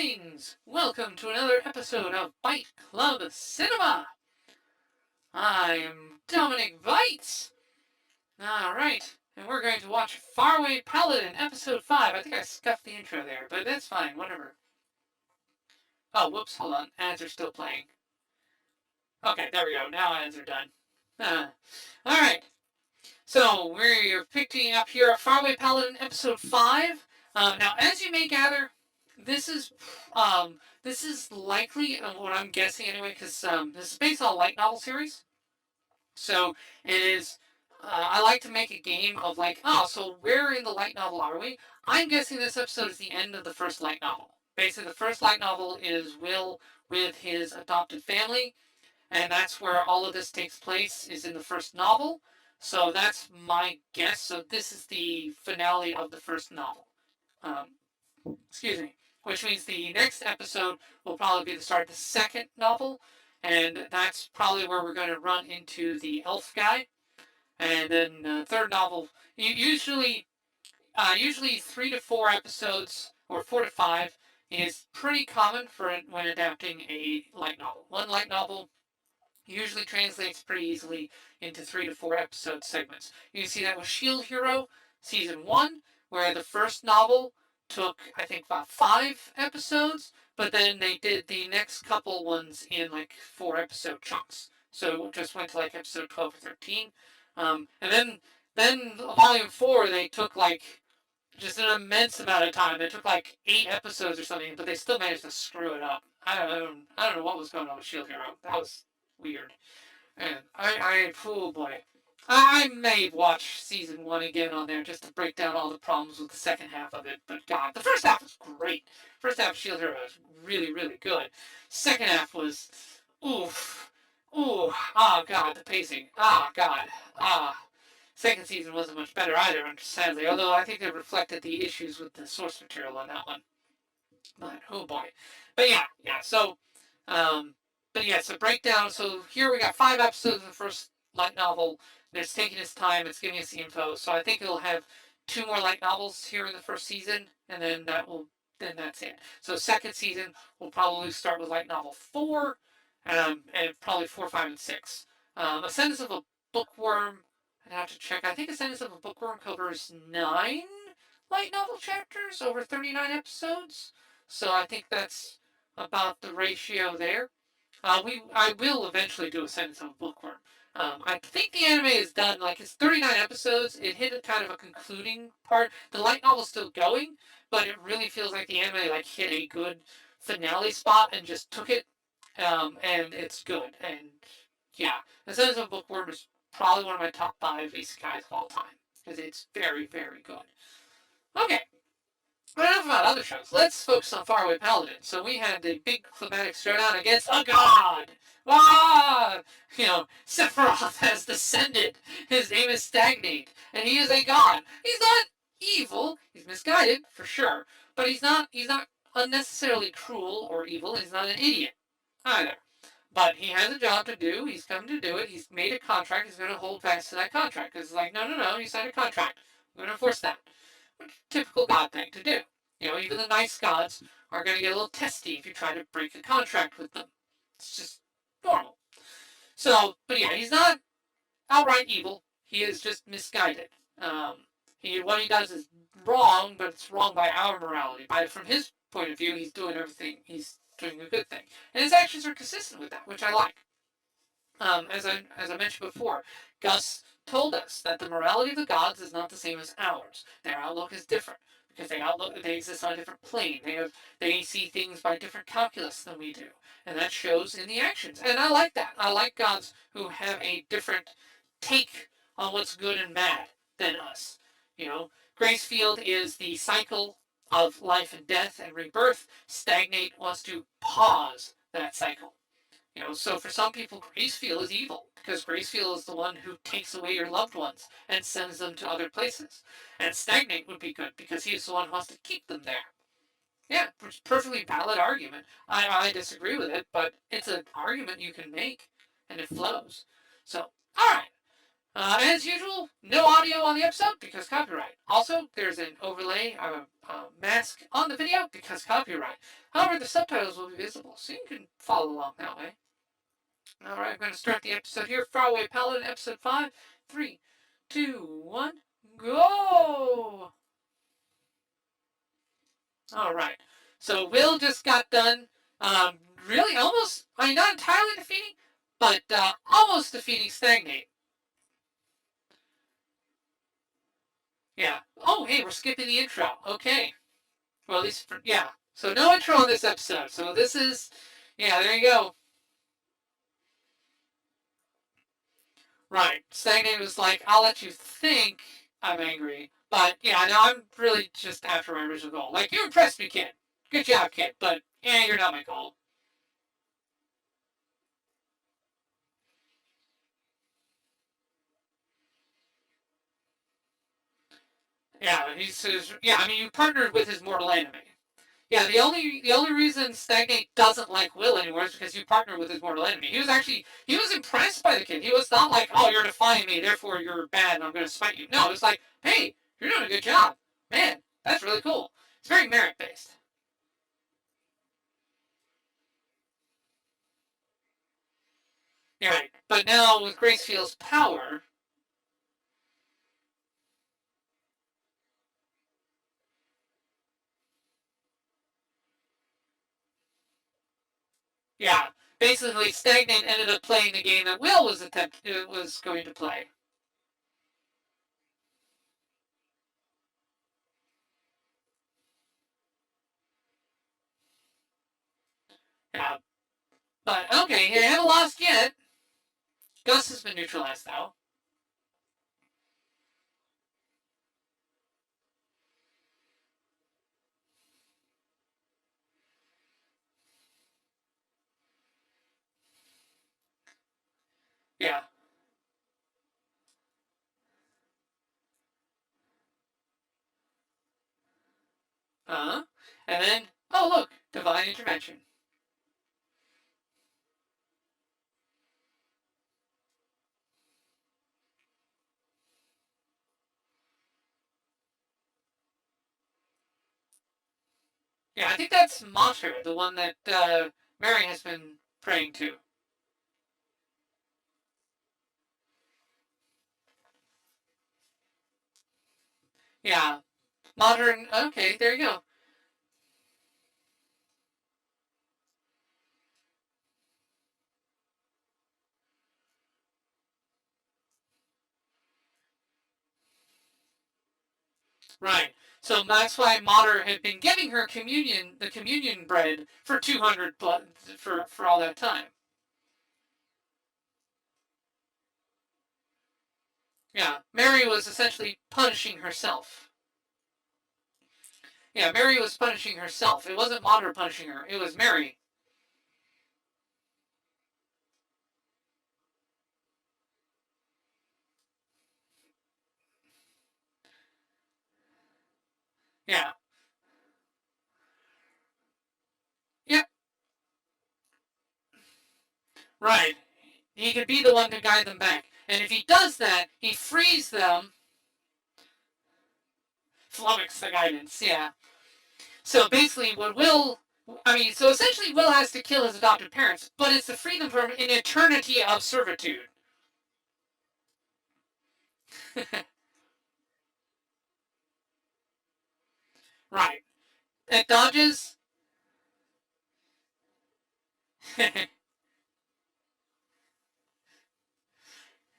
Greetings! Welcome to another episode of Byte Club Cinema! I'm Dominic Bytes! Alright, and we're going to watch Faraway Paladin, episode 5. I think I scuffed the intro there, but that's fine, whatever. Oh, whoops, hold on. Ads are still playing. Okay, there we go. Now ads are done. Alright, so we're picking up here at Faraway Paladin, episode 5. Now, as you may gather, this is likely what I'm guessing anyway, because this is based on a light novel series. So it is. I like to make a game of like, so where in the light novel are we? I'm guessing this episode is the end of the first light novel. Basically, the first light novel is Will with his adopted family, and that's where all of this takes place. Is in the first novel. So that's my guess. So this is the finale of the first novel. Excuse me. Which means the next episode will probably be the start of the second novel, and that's probably where we're going to run into the elf guy. And then third novel, usually 3 to 4 episodes, or 4 to 5, is pretty common for when adapting a light novel. One light novel usually translates pretty easily into 3 to 4 episode segments. You can see that with Shield Hero Season 1, where the first novel took, I think, about 5 episodes, but then they did the next couple ones in like 4 episode chunks. So it just went to like episode 12 or 13. And then volume 4, they took like just an immense amount of time. They took like 8 episodes or something, but they still managed to screw it up. I don't know what was going on with Shield Hero. That was weird. And oh boy. I may watch season 1 again on there just to break down all the problems with the second half of it. But God, the first half was great. First half of Shield Hero was really, really good. Second half was, oof. Ooh, God, the pacing. God. Second season wasn't much better either, sadly. Although I think it reflected the issues with the source material on that one. But, oh boy. But yeah, so, so breakdown. So here we got 5 episodes of the first light novel. It's taking its time. It's giving us the info. So I think it'll have 2 more light novels here in the first season, and then that's it. So second season will probably start with light novel 4, and probably 4, 5, and 6. Ascendance of a Bookworm. I'd have to check. I think Ascendance of a Bookworm covers 9 light novel chapters over 39 episodes. So I think that's about the ratio there. I will eventually do Ascendance of a Bookworm. I think the anime is done, like it's 39 episodes. It hit a kind of a concluding part. The light novel's still going, but it really feels like the anime like hit a good finale spot and just took it. And it's good. And yeah, Ascendance of a Bookworm is probably one of my top 5 isekais of all time because it's very, very good. Okay. But enough about other shows. Let's focus on Faraway Paladin. So we had the big climatic showdown against a god. Sephiroth has descended. His name is Stagnate, and he is a god. He's not evil. He's misguided for sure, but he's not unnecessarily cruel or evil. He's not an idiot either. But he has a job to do. He's come to do it. He's made a contract. He's going to hold fast to that contract. Because it's like, no, you signed a contract. I'm going to enforce that. Typical god thing to do. Even the nice gods are going to get a little testy if you try to break a contract with them. It's just normal. So, but yeah, he's not outright evil. He is just misguided. What he does is wrong, but it's wrong by our morality. From his point of view, he's doing everything. He's doing a good thing, and his actions are consistent with that, which I like. As I mentioned before, Gus told us that the morality of the gods is not the same as ours. Their outlook is different because they exist on a different plane. They see things by different calculus than we do, and that shows in the actions. And I like that. I like gods who have a different take on what's good and bad than us. Gracefield is the cycle of life and death and rebirth. Stagnate wants to pause that cycle. So for some people, Gracefield is evil, because Gracefield is the one who takes away your loved ones and sends them to other places. And Stagnate would be good, because he's the one who wants to keep them there. Yeah, it's a perfectly valid argument. I disagree with it, but it's an argument you can make, and it flows. So, alright. As usual, no audio on the episode because copyright. Also, there's an overlay, mask on the video because copyright. However, the subtitles will be visible, so you can follow along that way. Alright, I'm going to start the episode here. Faraway Paladin, episode 5. 3, 2, 1, go! Alright, so Will just got done, really almost, I mean, not entirely defeating, but almost defeating Stagnate. Yeah. Oh, hey, we're skipping the intro. Okay. Well, at least, yeah. So no intro on this episode. So this is, yeah, there you go. Right. Stagnate was like, I'll let you think I'm angry. But, yeah, no, I'm really just after my original goal. Like, you impressed me, kid. Good job, kid. But, yeah, you're not my goal. Yeah, he says, yeah, I mean, you partnered with his mortal enemy. Yeah, the only reason Stagnate doesn't like Will anymore is because you partner with his mortal enemy. He was impressed by the kid. He was not like, oh, you're defying me, therefore you're bad and I'm gonna spite you. No, it's like, hey, you're doing a good job. Man, that's really cool. It's very merit based. Yeah, right. But now with Gracefield's power, yeah, basically Stagnate ended up playing the game that Will was going to play. Yeah. But okay, he haven't lost yet. Gus has been neutralized though. Yeah. Uh-huh. And then, oh look, divine intervention. Yeah, I think that's Mater, the one that Mary has been praying to. Yeah, modern. Okay, there you go. Right. So that's why Mater had been giving her the communion bread for 200 for all that time. Yeah, Mary was essentially punishing herself. Yeah, Mary was punishing herself. It wasn't Mater punishing her. It was Mary. Yeah. Yep. Right. He could be the one to guide them back. And if he does that, he frees them. Flummox the guidance. Yeah. So basically, what Will, I mean, so essentially, Will has to kill his adopted parents, but it's the freedom from an eternity of servitude. Right. It dodges.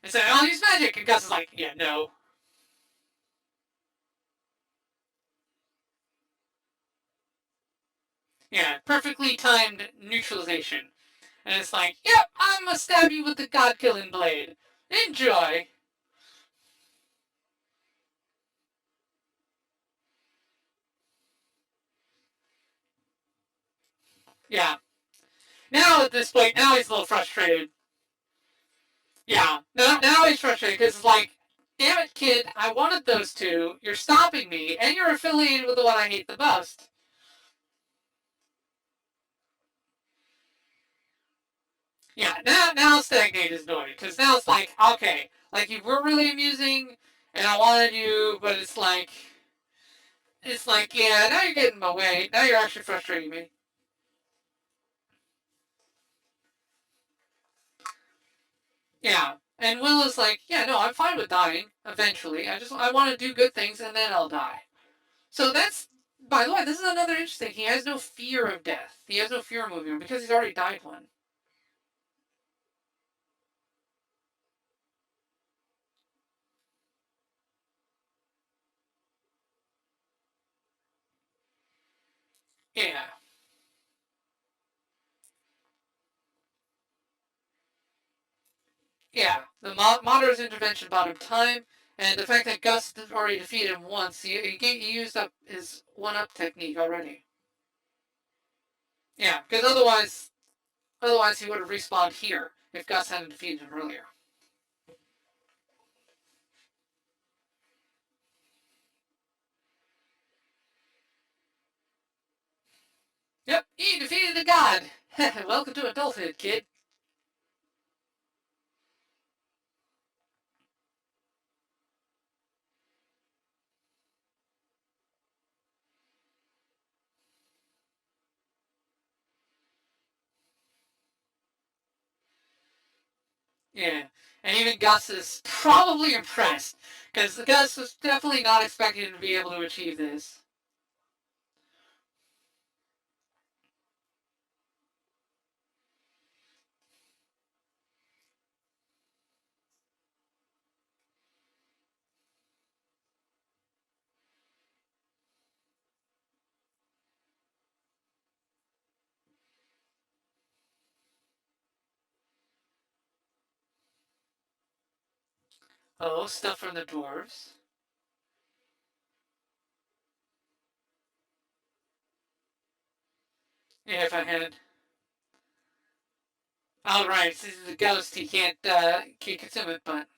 It's like, I'll use magic. And Gus is like, yeah, no. Yeah, perfectly timed neutralization. And it's like, yep, I'm gonna stab you with the god killing blade. Enjoy. Yeah. Now at this point, now he's a little frustrated. Yeah. Now he's frustrated because it's like, damn it, kid, I wanted those two. You're stopping me, and you're affiliated with the one I hate the most. Yeah, now stagnate is annoying because now it's like, okay, like you were really amusing, and I wanted you, but it's like, yeah, now you're getting in my way. Now you're actually frustrating me. Yeah, and Will is like, yeah, no, I'm fine with dying eventually. I want to do good things, and then I'll die. So that's, by the way, this is another interesting. He has no fear of death. He has no fear of moving on because he's already died one. Yeah, yeah. The Moder's intervention bought him time, and the fact that Gus already defeated him once, he used up his one-up technique already. Yeah, because otherwise he would have respawned here if Gus hadn't defeated him earlier. Yep, he defeated a god. Welcome to adulthood, kid. Yeah, and even Gus is probably impressed because Gus was definitely not expecting to be able to achieve this. Oh, stuff from the dwarves. Yeah, if I had. Oh, right, this is the ghost. He can't consume it, but.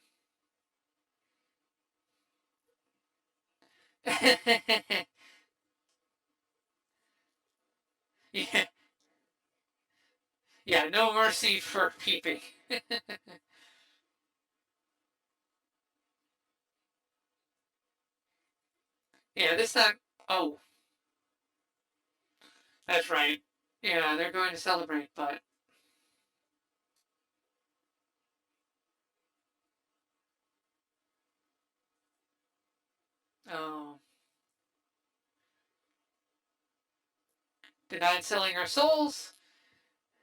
Yeah, yeah, no mercy for peeping. Yeah, this time. Oh, that's right. Yeah, they're going to celebrate, but. Oh. Denied selling our souls.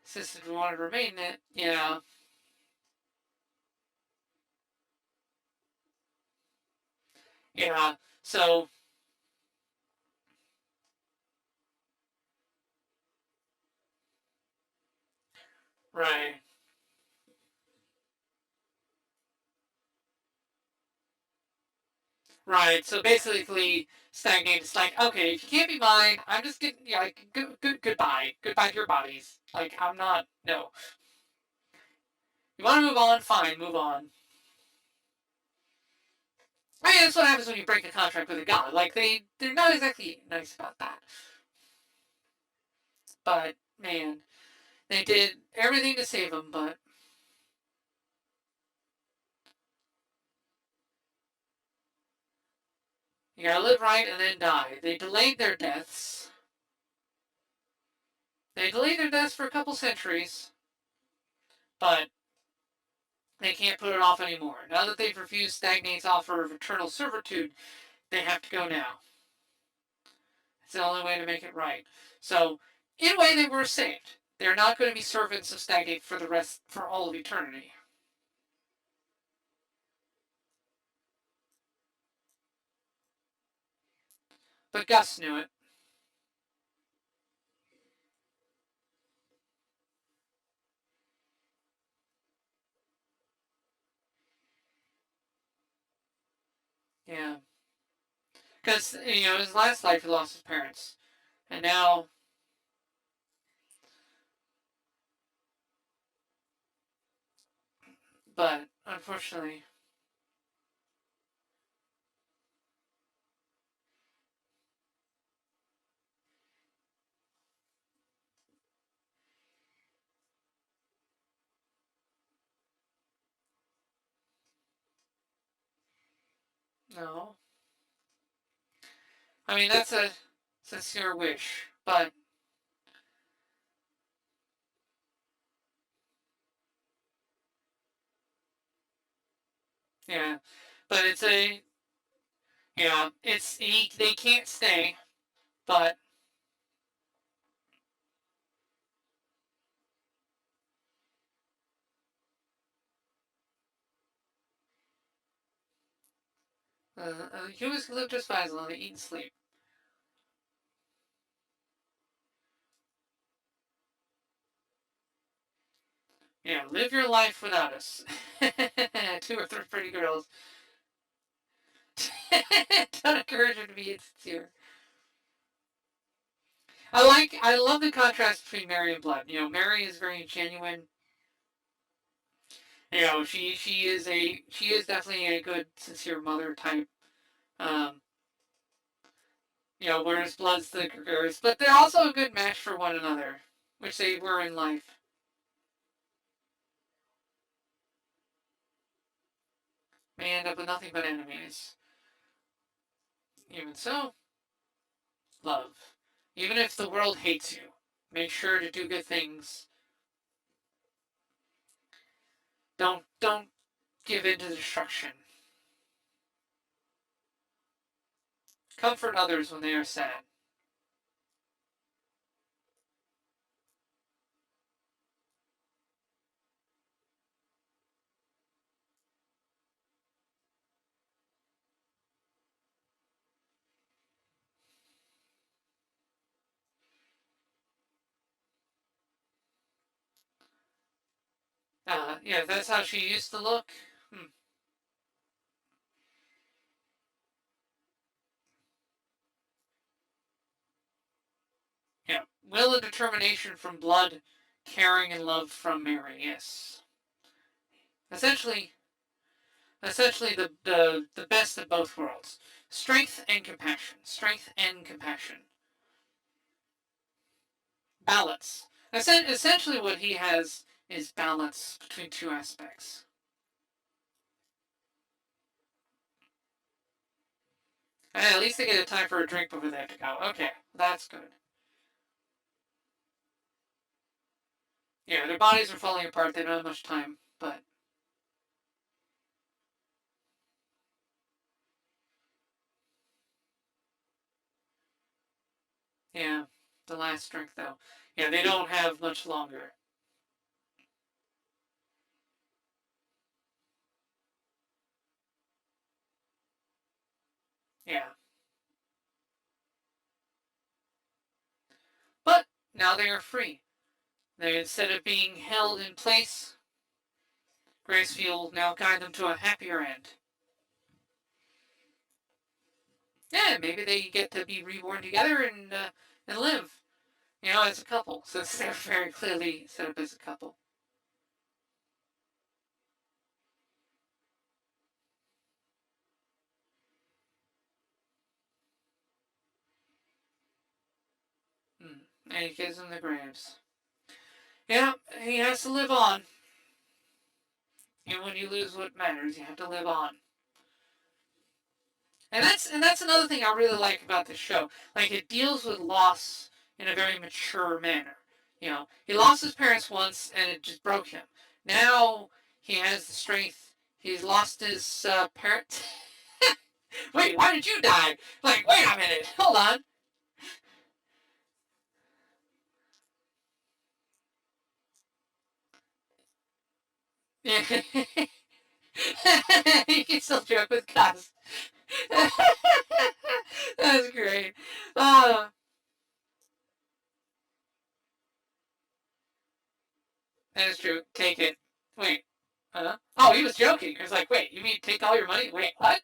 Insisted we wanted to remain in it. Yeah. Yeah. So, right. Right. So basically, stagnate is like, okay, if you can't be mine, I'm just getting, yeah, like, goodbye. Goodbye to your bodies. Like, I'm not, no. You want to move on? Fine, move on. I mean, that's what happens when you break a contract with a god. Like, they're not exactly nice about that. But, man, they did everything to save him, but you gotta live right and then die. They delayed their deaths. They delayed their deaths for a couple centuries, but they can't put it off anymore. Now that they've refused Stagnate's offer of eternal servitude, they have to go now. It's the only way to make it right. So, in a way, they were saved. They're not going to be servants of Stagnate for all of eternity. But Gus knew it. Yeah. Because, his last life he lost his parents. And now, but unfortunately, No. I mean, that's a sincere wish, but yeah. But it's a, yeah, they can't stay, but humans can live just fine as long as they eat and sleep. Yeah, live your life without us. Two or three pretty girls. Don't encourage her to be insincere. I love the contrast between Mary and Blood. You know, Mary is very genuine. You know, she is definitely a good, sincere mother type. Um, you know, whereas Blood's the gregarious, but they're also a good match for one another, which they were in life. May end up with nothing but enemies. Even so, love. Even if the world hates you, make sure to do good things. Don't give in to destruction. Comfort others when they are sad. Yeah, that's how she used to look. Hmm. Yeah, will and determination from Blood, caring and love from Mary. Yes, essentially, essentially the best of both worlds. Strength and compassion. Strength and compassion. Balance. Essentially, what he has is balance between two aspects. And at least they get a time for a drink before they have to go. Okay, that's good. Yeah, their bodies are falling apart. They don't have much time, but yeah, the last drink though. Yeah, they don't have much longer. Yeah, but now they are free. They instead of being held in place, Gracefield now guide them to a happier end. Yeah, maybe they get to be reborn together and live, you know, as a couple, since they're very clearly set up as a couple. Hmm. And he gives them the grams. Yeah, he has to live on. And when you lose what matters, you have to live on. And that's another thing I really like about this show. Like it deals with loss in a very mature manner. You know, he lost his parents once, and it just broke him. Now he has the strength. He's lost his parent. Wait, why did you die? Like, wait a minute, hold on. You can still joke with Gus. That's great. Uh, that is true. Take it. Wait. Oh, he was joking. He was like, wait, you mean take all your money? Wait, what?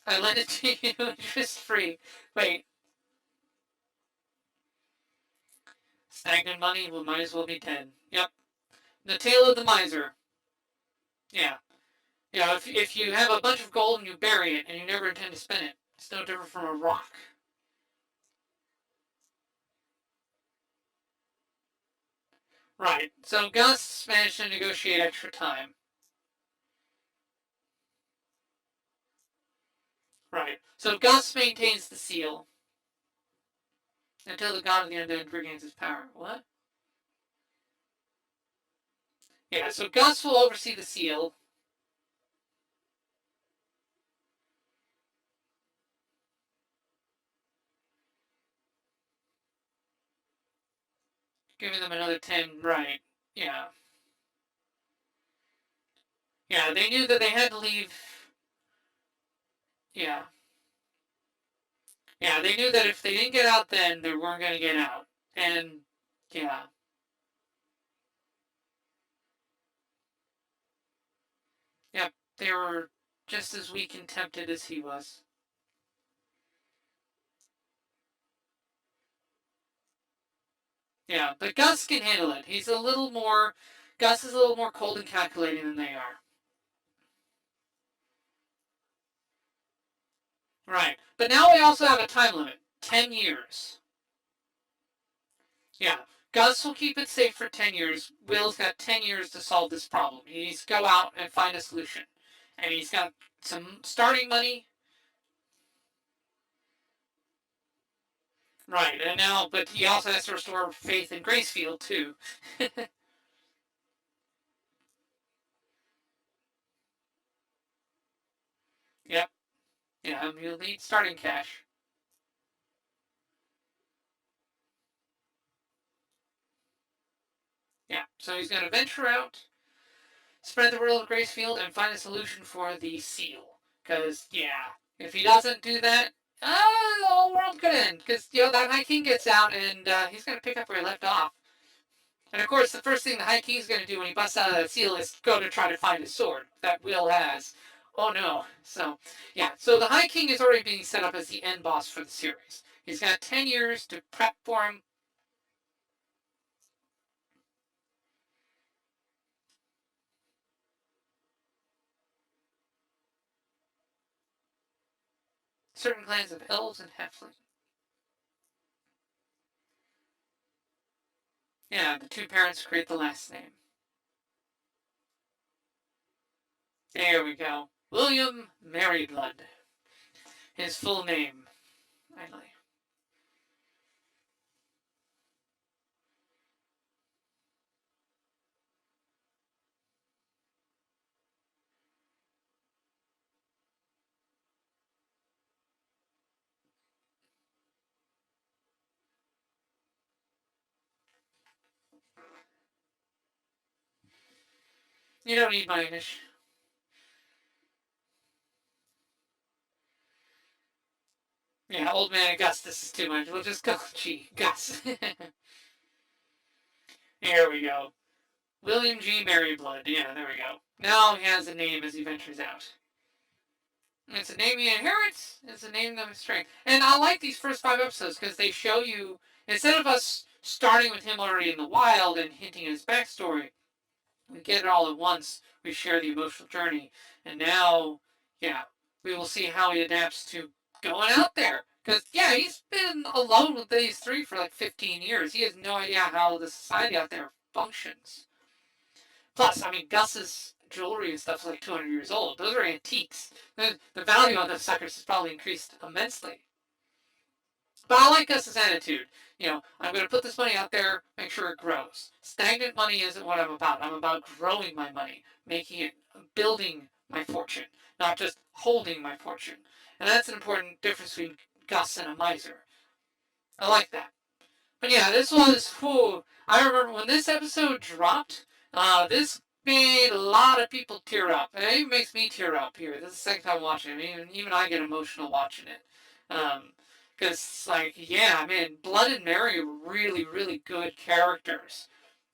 I lend it to you interest free. Wait, stagnant money will might as well be dead. Yep. The tale of the miser. Yeah. Yeah, if you have a bunch of gold and you bury it and you never intend to spend it, it's no different from a rock. Right. So Gus managed to negotiate extra time. So Gus maintains the seal until the god of the undead regains his power. What? Yeah, so Gus will oversee the seal. Giving them another 10, right. Yeah. Yeah, they knew that they had to leave. Yeah. Yeah, they knew that if they didn't get out then, they weren't going to get out. And, yeah. Yep, they were just as weak and tempted as he was. Yeah, but Gus can handle it. Gus is a little more cold and calculating than they are. Right. But now we also have a time limit 10 years. Yeah. Gus will keep it safe for 10 years. Will's got 10 years to solve this problem. He needs to go out and find a solution. And he's got some starting money. Right. And now, but he also has to restore faith in Gracefield, too. Yep. Yeah, you'll need starting cash. Yeah. So he's going to venture out, spread the world of Gracefield, and find a solution for the seal. Because, yeah, if he doesn't do that, the whole world could end. Because, that High King gets out, and he's going to pick up where he left off. And, of course, the first thing the High King's going to do when he busts out of that seal is go to try to find his sword that Will has. Oh, no. So, yeah. So the High King is already being set up as the end boss for the series. He's got 10 years to prep for him. Certain clans of elves and halflings. Yeah, the two parents create the last name. There we go. William Maryblood. His full name. Finally. You don't need Minish. Yeah, old man Augustus is too much. We'll just go G. Gus. Here we go. William G. Maryblood. Yeah, there we go. Now he has a name as he ventures out. It's a name he inherits. It's a name of his strength. And I like these first 5 episodes because they show you, instead of us starting with him already in the wild and hinting at his backstory, we get it all at once. We share the emotional journey. And now, yeah, we will see how he adapts to going out there. Because, yeah, he's been alone with these three for like 15 years. He has no idea how the society out there functions. Plus, I mean, Gus's jewelry and stuff is like 200 years old. Those are antiques. The value on those suckers has probably increased immensely. But I like Gus's attitude. I'm going to put this money out there, make sure it grows. Stagnant money isn't what I'm about. I'm about growing my money, making it, building my fortune, not just holding my fortune. And that's an important difference between Gus and a miser. I like that. But yeah, this was, whew, I remember when this episode dropped, this made a lot of people tear up. And it even makes me tear up here. This is the second time watching it. Even I get emotional watching it. Because, yeah, man, Blood and Mary were really, really good characters.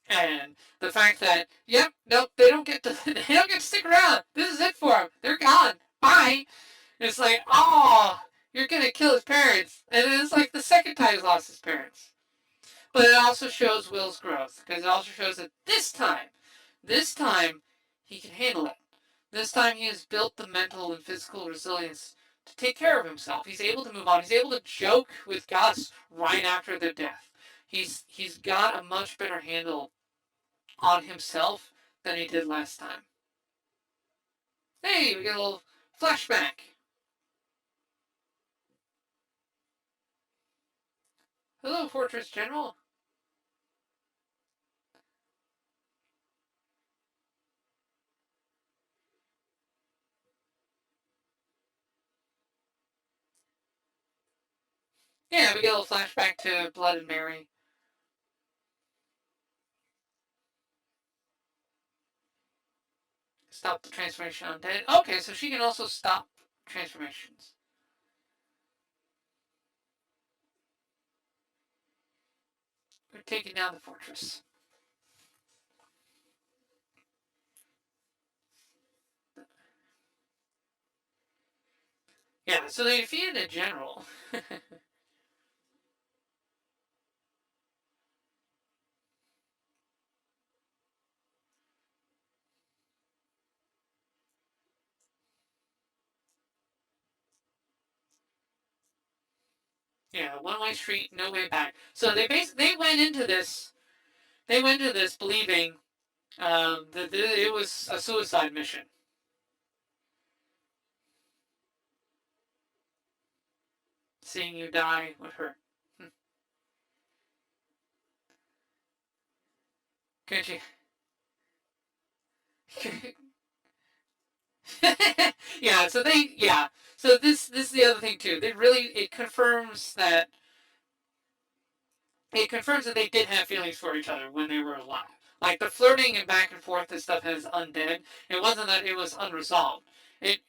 And the fact that, yep, nope, they don't get to stick around. This is it for them. They're gone. Bye. It's like, oh, you're going to kill his parents. And it's like the second time he's lost his parents. But it also shows Will's growth, because it also shows that this time, he can handle it. This time he has built the mental and physical resilience to take care of himself. He's able to move on. He's able to joke with Gus right after their death. He's got a much better handle on himself than he did last time. Hey, we get a little flashback. Hello, Fortress General. Yeah, we get a little flashback to Blood and Mary. Stop the transformation undead. Okay, so she can also stop transformations. We're taking down the fortress. Yeah, so they defeated a general. Yeah, one-way street, no way back. So they went into this. They went into this believing that it was a suicide mission. Seeing you die would hurt. Could you? Yeah. So they. Yeah. So this is the other thing too. They really it confirms that they did have feelings for each other when they were alive. Like the flirting and back and forth and stuff is undead. It wasn't that it was unresolved. It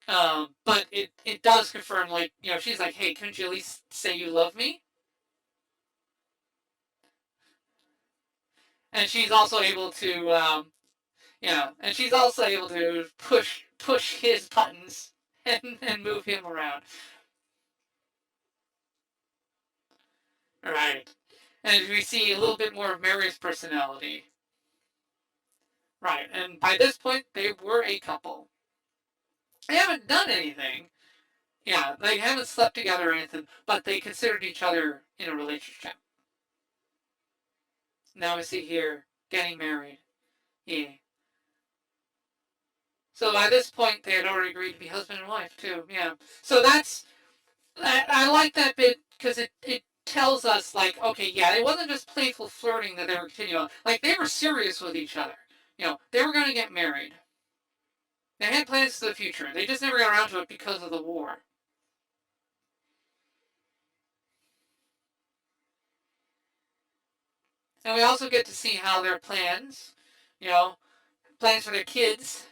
but it does confirm, like, she's like, hey, couldn't you at least say you love me? And she's also able to and she's also able to push his buttons and move him around. Right. And we see a little bit more of Mary's personality. Right. And by this point, they were a couple. They haven't done anything. Yeah, they haven't slept together or anything, but they considered each other in a relationship. Now we see here getting married. Yeah. So by this point, they had already agreed to be husband and wife too. Yeah. So I like that bit because it tells us, like, okay, yeah, it wasn't just playful flirting that they were continuing. Like, they were serious with each other. They were going to get married. They had plans for the future. They just never got around to it because of the war. And we also get to see how their plans, you know, plans for their kids,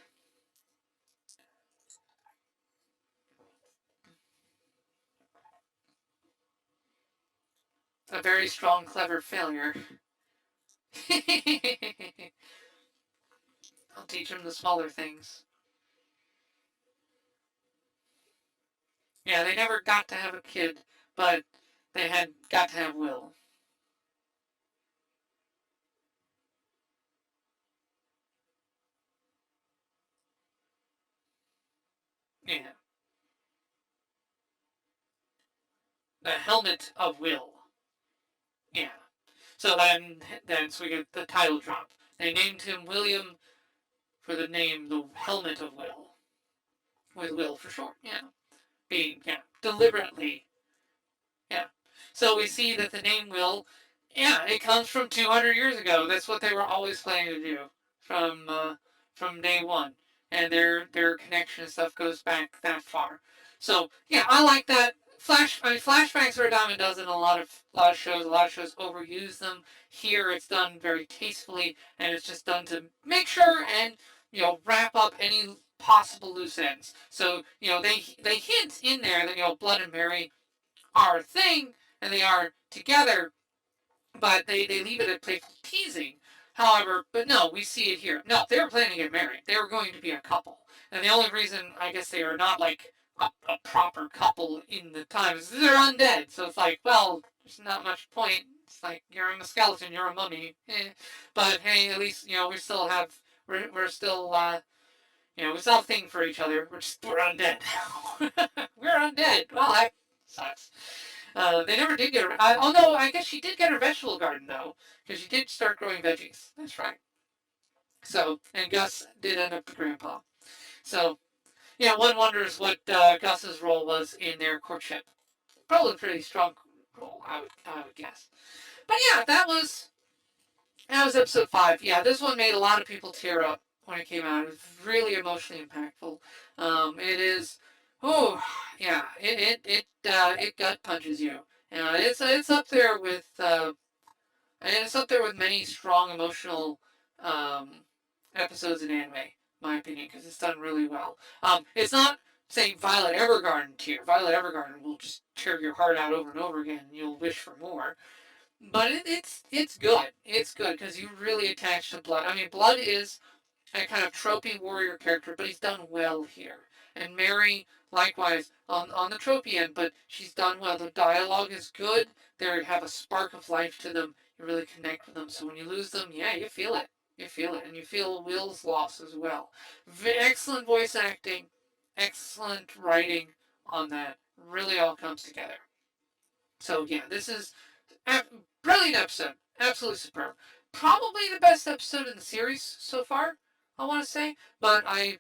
a very strong, clever failure. I'll teach them the smaller things. Yeah, they never got to have a kid, but they had got to have Will. Yeah, the helmet of Will. Yeah. So then we get the title drop. They named him William for the name, the helmet of Will, with Will for short. Yeah, being deliberately. Yeah. So we see that the name Will, it comes from 200 years ago. That's what they were always planning to do from from day one, and their connection and stuff goes back that far. So yeah, I like that. Flashbacks are a dime a dozen. A lot of shows. A lot of shows overuse them. Here, it's done very tastefully, and it's just done to make sure and wrap up any possible loose ends. So they hint in there that Blood and Mary are a thing and they are together, but they leave it at playful teasing. However, but no, we see it here. No, they were planning to get married. They were going to be a couple. And the only reason I guess they are not like a proper couple in the time is they're undead. So it's like, well, there's not much point. It's like you're a skeleton, you're a mummy. But hey, at least we're still we still have a thing for each other. We're undead. We're undead. Well, that sucks. They never did get her. Although I guess she did get her vegetable garden though, because she did start growing veggies. That's right. So and Gus did end up the grandpa. So yeah, one wonders what Gus's role was in their courtship. Probably pretty strong goal, I would guess. But yeah, that was episode 5. Yeah, this one made a lot of people tear up when it came out. It was really emotionally impactful. It is, oh yeah, it gut punches you. It's up there with many strong emotional um, episodes in anime, in my opinion, because it's done really well. It's not saying Violet Evergarden tear. Violet Evergarden will just tear your heart out over and over again, and you'll wish for more. But it's good. It's good because you really attach to Blood. I mean, Blood is a kind of tropey warrior character, but he's done well here. And Mary, likewise, on the tropey end, but she's done well. The dialogue is good. They have a spark of life to them. You really connect with them. So when you lose them, yeah, you feel it. You feel it. And you feel Will's loss as well. Excellent voice acting. Excellent writing on that. Really all comes together. So yeah, this is a brilliant episode. Absolutely superb. Probably the best episode in the series so far, I want to say. But I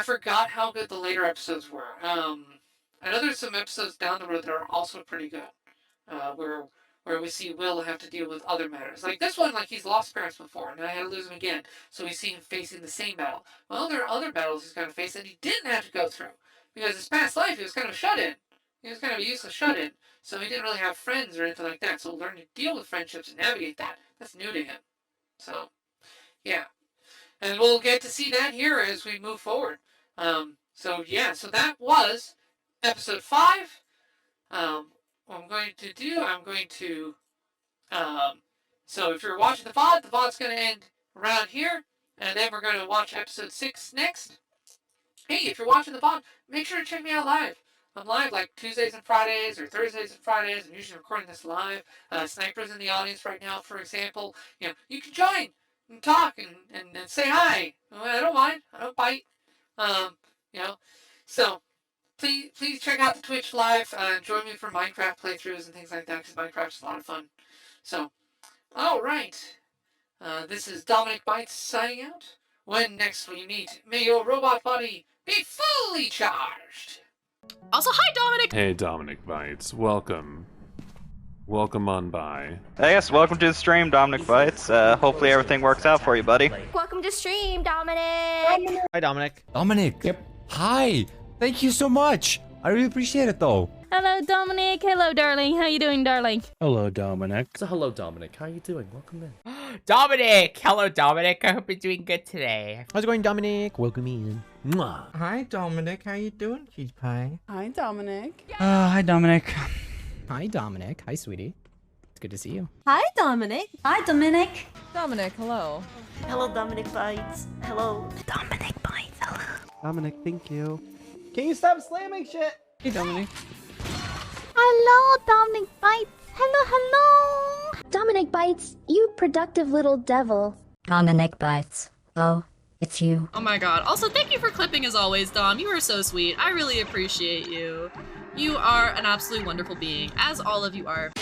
forgot how good the later episodes were. I know there's some episodes down the road that are also pretty good. Where we see Will have to deal with other matters. Like this one, like he's lost parents before, and I had to lose him again. So we see him facing the same battle. Well, there are other battles he's going to face that he didn't have to go through. Because his past life, he was kind of shut-in. He was kind of a useless shut-in. So he didn't really have friends or anything like that. So learn to deal with friendships and navigate that. That's new to him. So, yeah. And we'll get to see that here as we move forward. So that was episode 5. What I'm going to so if you're watching the VOD's going to end around here, and then we're going to watch episode 6 next. Hey, if you're watching the VOD, make sure to check me out live. I'm live like Tuesdays and Fridays or Thursdays and Fridays. I'm usually recording this live. Sniper's in the audience right now, for example. You can join and talk and say hi. I don't mind. I don't bite. So please check out the Twitch live. Join me for Minecraft playthroughs and things like that, because Minecraft's a lot of fun. So, all right. This is Dominic Bytes signing out. When next we meet, may your robot body be fully charged. Also, hi, Dominic! Hey, Dominic Bytes. Welcome. Welcome on by. Hey, yes, welcome to the stream, Dominic Bytes. Hopefully everything works out for you, buddy. Welcome to stream, Dominic! Hi, Dominic. Dominic. Yep. Hi. Thank you so much. I really appreciate it, though. Hello, Dominic. Hello, darling. How you doing, darling? Hello, Dominic. So, hello, Dominic. How are you doing? Welcome in. Dominic! Hello, Dominic. I hope you're doing good today. How's it going, Dominic? Welcome in. Mwah. Hi, Dominic. How you doing, cheese pie? Hi, Dominic. Hi, Dominic. Hi, Dominic. Hi, sweetie. It's good to see you. Hi, Dominic. Hi, Dominic. Dominic, hello. Hello, Dominic Bytes. Hello. Dominic Bytes. Hello. Dominic, thank you. Can you stop slamming shit? Hey, Dominic. Hello, Dominic Bytes. Hello. Dominic Bytes, you productive little devil. Dominic Bytes. Oh, it's you. Oh my god. Also, thank you for clipping as always, Dom. You are so sweet. I really appreciate you. You are an absolutely wonderful being, as all of you are.